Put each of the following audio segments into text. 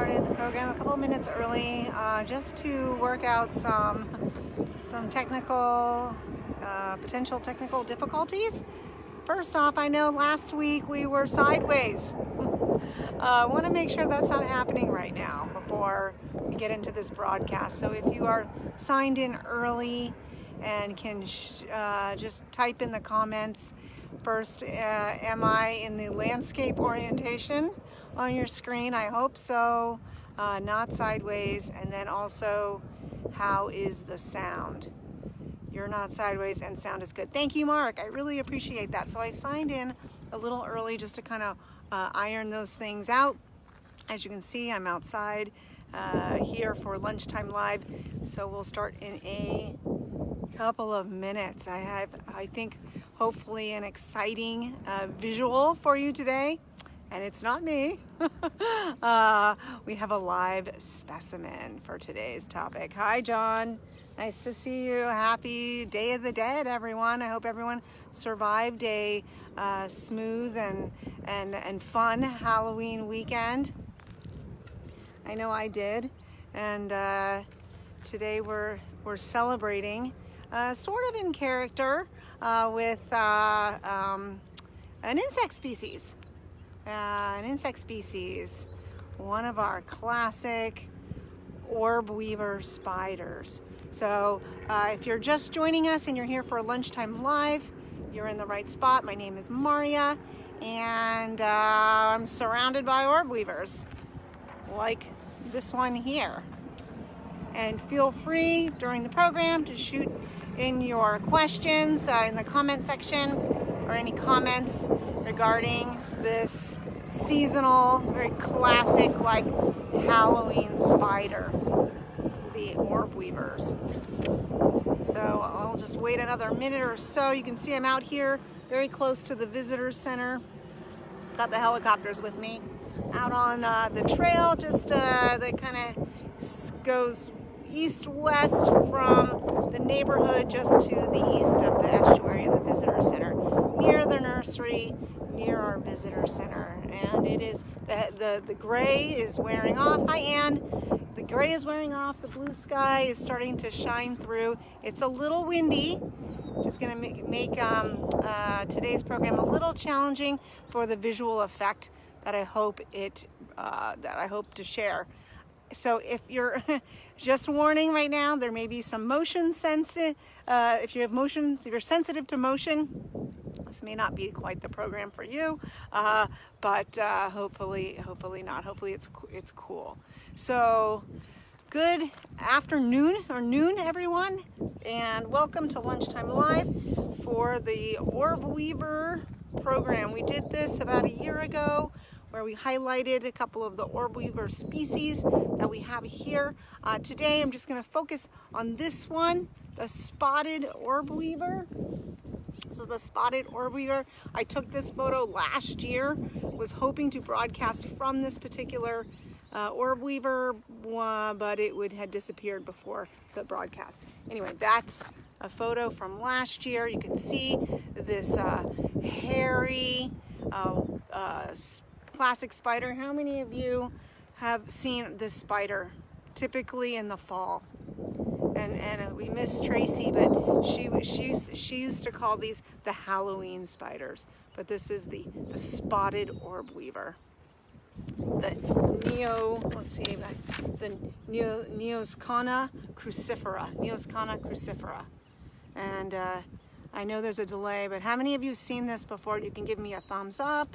started the program a couple of minutes early just to work out some technical, potential technical difficulties. First off, I know last week we were sideways. I want to make sure that's not happening right now before we get into this broadcast. So if you are signed in early and can just type in the comments first, am I in the landscape orientation on your screen? I hope so, not sideways. And then also, how is the sound? You're not sideways and sound is good. Thank you, Mark. I really appreciate that. So I signed in a little early just to kind of iron those things out. As you can see, I'm outside here for Lunchtime Live. So we'll start in a couple of minutes. I have, I think, hopefully an exciting visual for you today. And it's not me. We have a live specimen for today's topic. Hi, John. Nice to see you. Happy Day of the Dead, everyone. I hope everyone survived a smooth and fun Halloween weekend. I know I did. And today we're celebrating, sort of in character, with an insect species. One of our classic orb-weaver spiders. So if you're just joining us and you're here for Lunchtime Live, you're in the right spot. My name is Maria, and I'm surrounded by orb-weavers, like this one here. And feel free during the program to shoot in your questions in the comment section, or any comments regarding this seasonal, very classic, like Halloween spider, the orb-weavers. So I'll just wait another minute or so. You can see I'm out here very close to the visitor center. Got the helicopters with me out on the trail, just that kind of goes east-west from the neighborhood, just to the east of the estuary and the visitor center, near the nursery, near our visitor center. And it is the gray is wearing off. Hi, Ann. The gray is wearing off. The blue sky is starting to shine through. It's a little windy. Just going to make today's program a little challenging for the visual effect that I hope to share. So if you're just warning right now, there may be some motion sensitive. If you're sensitive to motion, this may not be quite the program for you. But hopefully not. Hopefully it's cool. So good afternoon or noon, everyone, and welcome to Lunchtime Live for the orb-weaver program. We did this about a year ago, where we highlighted a couple of the orb-weaver species that we have here. Today I'm just going to focus on this one, the spotted orb-weaver. So the spotted orb-weaver, I took this photo last year, was hoping to broadcast from this particular orb-weaver, but it had disappeared before the broadcast. Anyway, that's a photo from last year. You can see this hairy, classic spider. How many of you have seen this spider? Typically in the fall. And we miss Tracy, but she used to call these the Halloween spiders. But this is the spotted orb-weaver. The Neoscana crucifera. And I know there's a delay, but how many of you have seen this before? You can give me a thumbs up.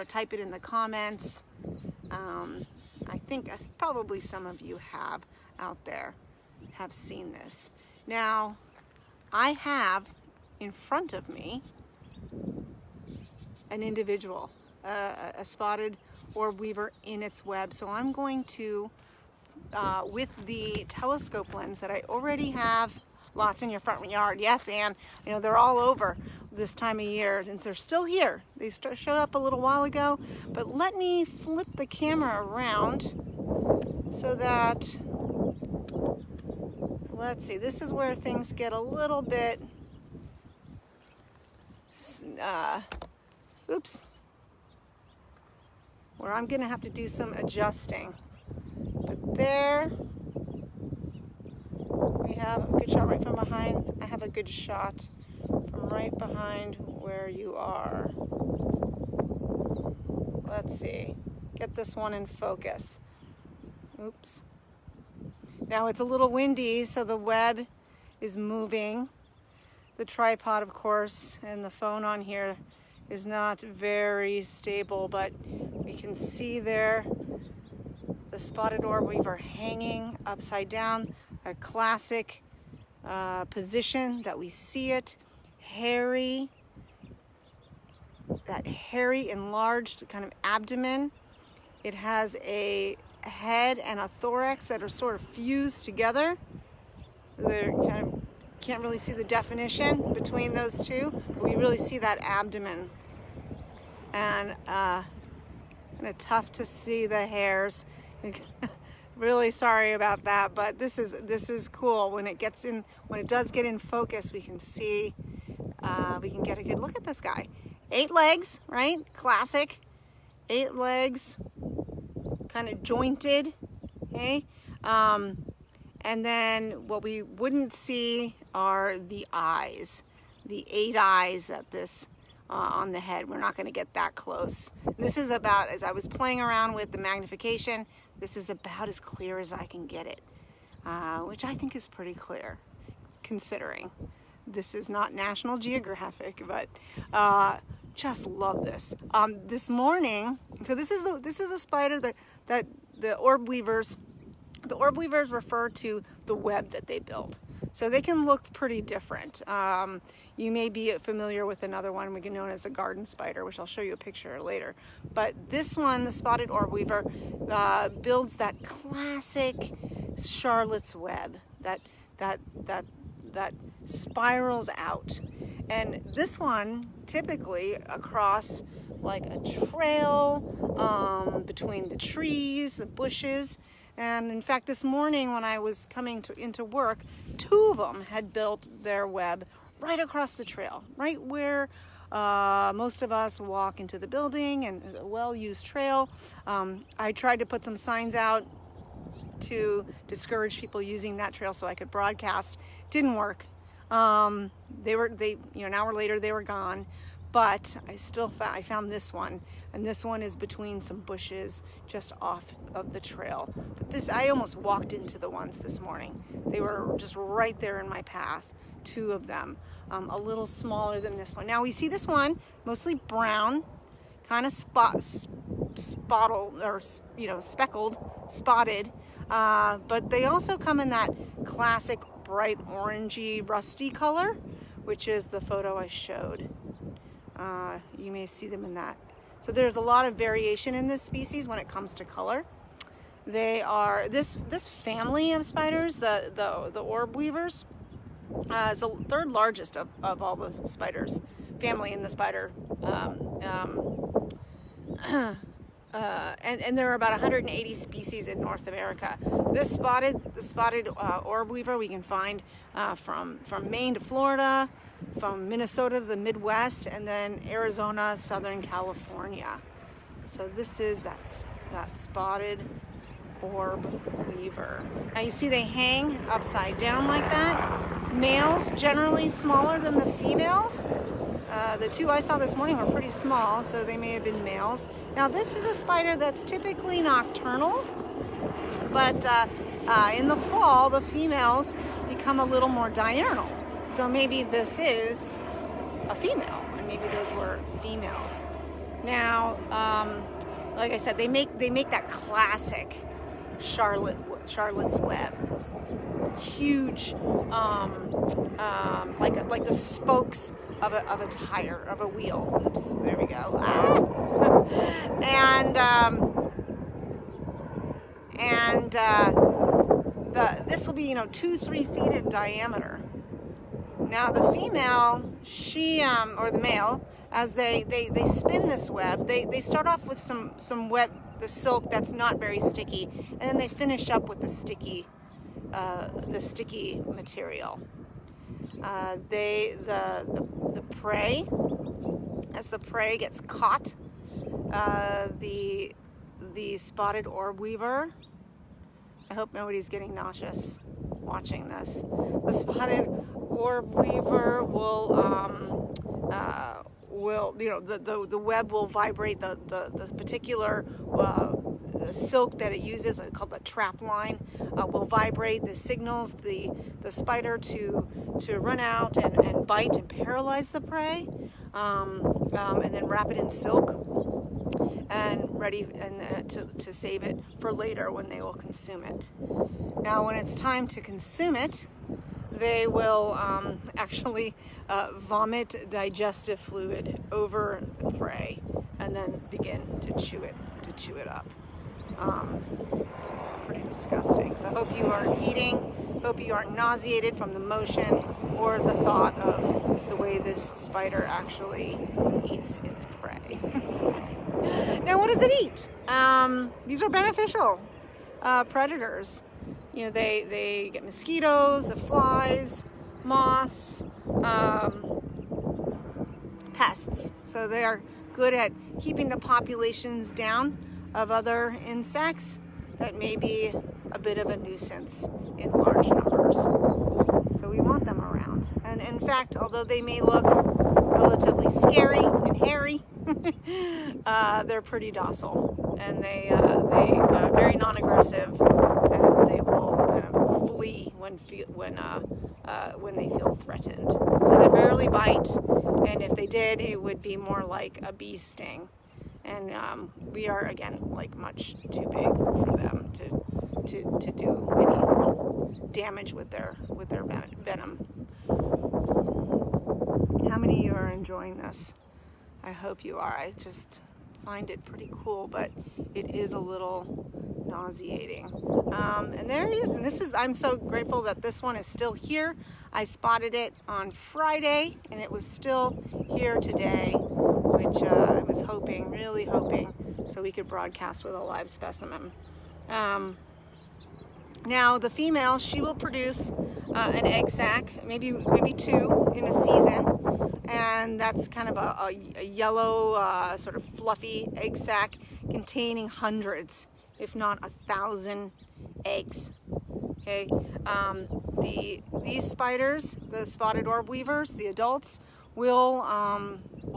Type it in the comments. I think probably some of you out there have seen this. Now, I have in front of me an individual, a spotted orb-weaver in its web. So I'm going to, with the telescope lens that I already have lots in your front yard. Yes, Ann, you know, they're all over this time of year, and they're still here. They showed up a little while ago, but let me flip the camera around so that, let's see, this is where things get a little bit, where I'm gonna have to do some adjusting. But there we have a good shot right from behind. I have a good shot from right behind where you are. Let's see, get this one in focus. Oops. Now it's a little windy, so the web is moving. The tripod, of course, and the phone on here is not very stable, but we can see there the spotted orb weaver hanging upside down, a classic position that we see it, hairy, that hairy enlarged kind of abdomen. It has a head and a thorax that are sort of fused together. They're kind of, can't really see the definition between those two, but we really see that abdomen. And kind of tough to see the hairs. Really sorry about that, but this is cool. When it gets in, when it does get in focus, we can see, we can get a good look at this guy. 8 legs, right? Classic. 8 legs, kind of jointed, okay? And then what we wouldn't see are the eyes, the 8 eyes at this on the head. We're not going to get that close. And this is about, as I was playing around with the magnification, this is about as clear as I can get it, which I think is pretty clear, considering this is not National Geographic, but just love this. This morning, so this is a spider that the orb weavers. The orb weavers refer to the web that they build. So they can look pretty different. You may be familiar with another one known as a garden spider, which I'll show you a picture later. But this one, the spotted orb weaver, builds that classic Charlotte's web that spirals out. And this one typically across like a trail between the trees, the bushes. And in fact, this morning when I was coming into work, 2 of them had built their web right across the trail, right where most of us walk into the building, and a well-used trail. I tried to put some signs out to discourage people using that trail so I could broadcast. Didn't work. An hour later they were gone. But I found this one, and this one is between some bushes just off of the trail. But I almost walked into the ones this morning. They were just right there in my path, 2 of them, a little smaller than this one. Now we see this one, mostly brown, kind of spotted, but they also come in that classic bright orangey, rusty color, which is the photo I showed. You may see them in that. So there's a lot of variation in this species when it comes to color. They are, this family of spiders, the orb weavers, is the 3rd largest of all the spiders, family in the spider. And there are about 180 species in North America. The spotted orb weaver we can find from Maine to Florida, from Minnesota to the Midwest, and then Arizona, Southern California. So this is that spotted orb weaver. Now you see they hang upside down like that. Males generally smaller than the females. The 2 I saw this morning were pretty small, so they may have been males. Now this is a spider that's typically nocturnal, but in the fall the females become a little more diurnal. So maybe this is a female, and maybe those were females. Now, like I said, they make that classic Charlotte's web, those huge, like the spokes of a tire, of a wheel. Oops, there we go. This will be 2-3 feet in diameter. Now the female, or the male, as they spin this web, they start off with some web, the silk that's not very sticky, and then they finish up with the sticky material. The prey, as the prey gets caught, the the spotted orb weaver. I hope nobody's getting nauseous watching this. The spotted orb weaver will the web will vibrate. The particular silk that it uses, called the trap line, will vibrate. This signals the spider to run out and bite and paralyze the prey, and then wrap it in silk and ready to save it for later when they will consume it. Now, when it's time to consume it, they will actually vomit digestive fluid over the prey and then begin to chew it up. Pretty disgusting. So I hope you aren't eating, hope you aren't nauseated from the motion or the thought of the way this spider actually eats its prey. Now, what does it eat? These are beneficial predators. You know, they get mosquitoes, flies, moths, pests. So they are good at keeping the populations down of other insects that may be a bit of a nuisance in large numbers. So we want them around. And in fact, although they may look relatively scary and hairy, they're pretty docile, and they very non-aggressive, and they will kind of flee when they feel threatened. So they rarely bite, and if they did, it would be more like a bee sting. And we are, again, like much too big for them to do any damage with their venom. How many of you are enjoying this? I hope you are. I just find it pretty cool, but it is a little nauseating. And there it is. And I'm so grateful that this one is still here. I spotted it on Friday, and it was still here today, which I was really hoping, so we could broadcast with a live specimen. Now, the female, she will produce an egg sac, maybe 2 in a season. And that's kind of a yellow, sort of fluffy egg sac containing hundreds, if not 1,000 eggs. Okay, these spiders, the spotted orb weavers, the adults, will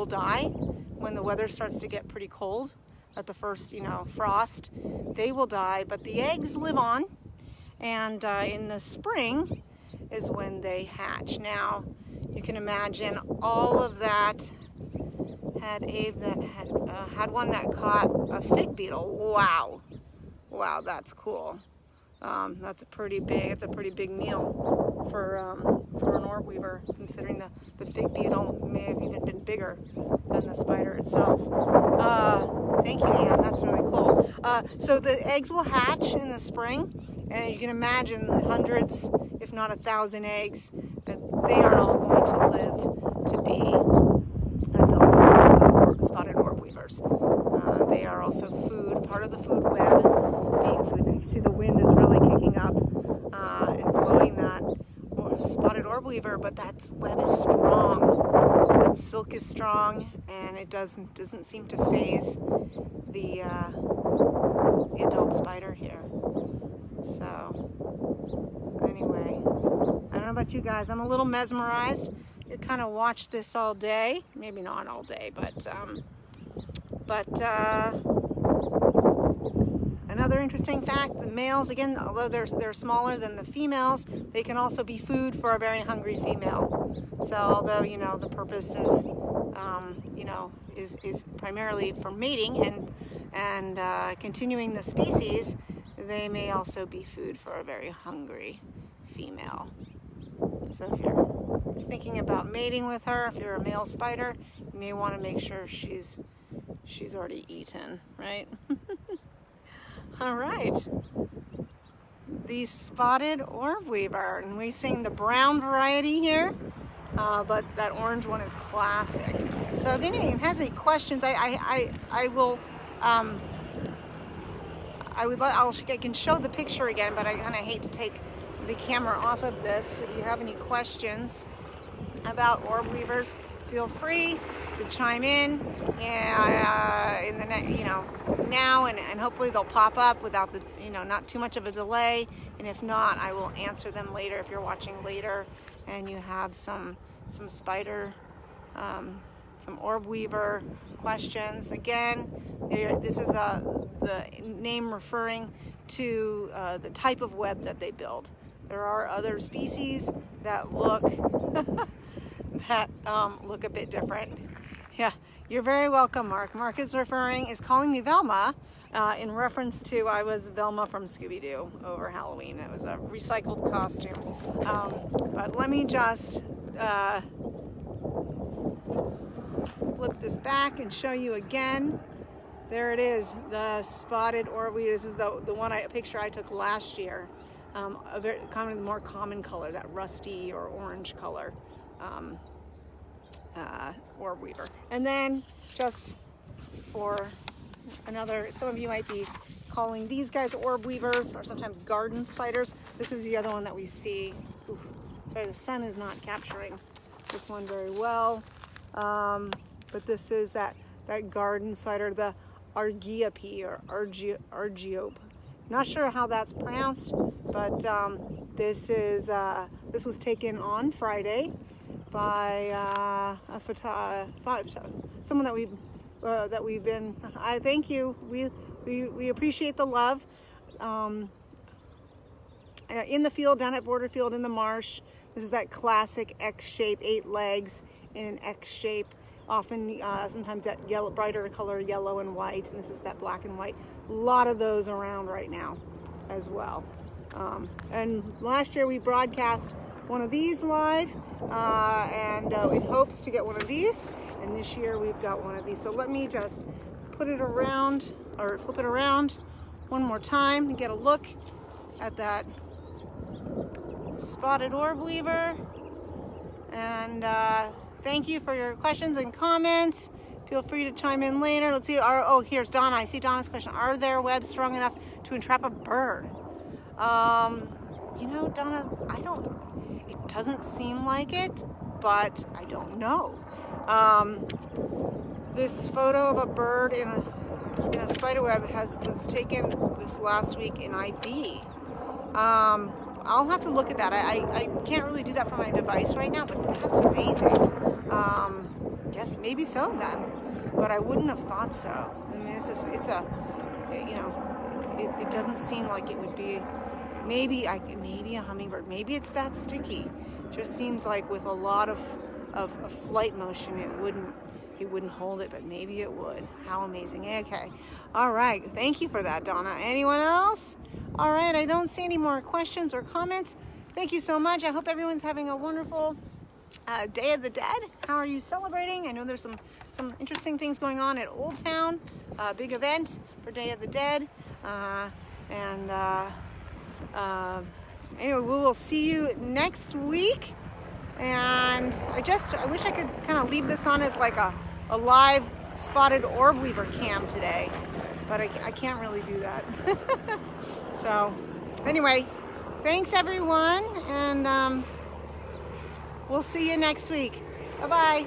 die when the weather starts to get pretty cold. At the first, frost, they will die. But the eggs live on, and in the spring is when they hatch. Now, you can imagine all of that had one that caught a fig beetle. Wow, that's cool. It's a pretty big meal for an orb weaver, considering the fig beetle may have even been bigger than the spider itself. Thank you, Anne. That's really cool. So the eggs will hatch in the spring, and you can imagine the hundreds, if not 1,000 eggs, that they are all going to live to be adult spotted orb weavers. They are also food, part of the food web, being food. You can see the wind is really kicking up and blowing that spotted orb weaver, but that web is strong. That silk is strong, and it doesn't seem to phase the adult spider here. So anyway, I don't know about you guys. I'm a little mesmerized. You kind of watch this all day. Maybe not all day, but another interesting fact: the males, again, although they're smaller than the females, they can also be food for a very hungry female. So although the purpose is is primarily for mating and continuing the species, they may also be food for a very hungry female. So if you're thinking about mating with her, if you're a male spider, you may want to make sure she's already eaten, right? All right. The spotted orb weaver, and we're seeing the brown variety here, but that orange one is classic. So if anyone has any questions, I can show the picture again, but I kind of hate to take the camera off of this. If you have any questions about orb weavers, feel free to chime in the now, and hopefully they'll pop up without the not too much of a delay. And if not, I will answer them later if you're watching later and you have some spider, some orb weaver questions. Again, this is the name referring to the type of web that they build. There are other species that look look a bit different. Yeah, you're very welcome, Mark. Mark is calling me Velma in reference to I was Velma from Scooby-Doo over Halloween. It was a recycled costume. But let me just flip this back and show you again. There it is, the spotted orb. This is the picture I took last year. A very more common color, that rusty or orange color. Orb weaver. And then just for another, some of you might be calling these guys orb weavers or sometimes garden spiders. This is the other one that we see. Oof, sorry, the sun is not capturing this one very well. But this is that garden spider, the Argiope or Argiope. Not sure how that's pronounced, but this was taken on Friday by someone that we've been. I thank you. We appreciate the love. In the field, down at Border Field in the marsh. This is that classic X shape, 8 legs in an X shape. Often, sometimes that yellow, brighter color, yellow and white, and this is that black and white. A lot of those around right now as well. And last year we broadcast one of these live, and with hopes to get one of these. And this year we've got one of these. So let me just put it around, or flip it around one more time and get a look at that spotted orb weaver. And thank you for your questions and comments. Feel free to chime in later. Let's see. Oh, here's Donna. I see Donna's question. Are their webs strong enough to entrap a bird? Donna, it doesn't seem like it, but I don't know. This photo of a bird in a spider web was taken this last week in IB. I'll have to look at that. I can't really do that from my device right now, but that's amazing. Guess maybe so then, but I wouldn't have thought so. I mean, it doesn't seem like it would be. Maybe a hummingbird. Maybe it's that sticky. Just seems like with a lot of flight motion, it wouldn't hold it, but maybe it would. How amazing. Okay. All right. Thank you for that, Donna. Anyone else? All right. I don't see any more questions or comments. Thank you so much. I hope everyone's having a wonderful Day of the Dead. How are you celebrating? I know there's some interesting things going on at Old Town. Big event for Day of the Dead. Anyway, we will see you next week. And I wish I could kind of leave this on as like a live spotted orb weaver cam today, but I can't really do that. So anyway, thanks everyone, and we'll see you next week. Bye-bye.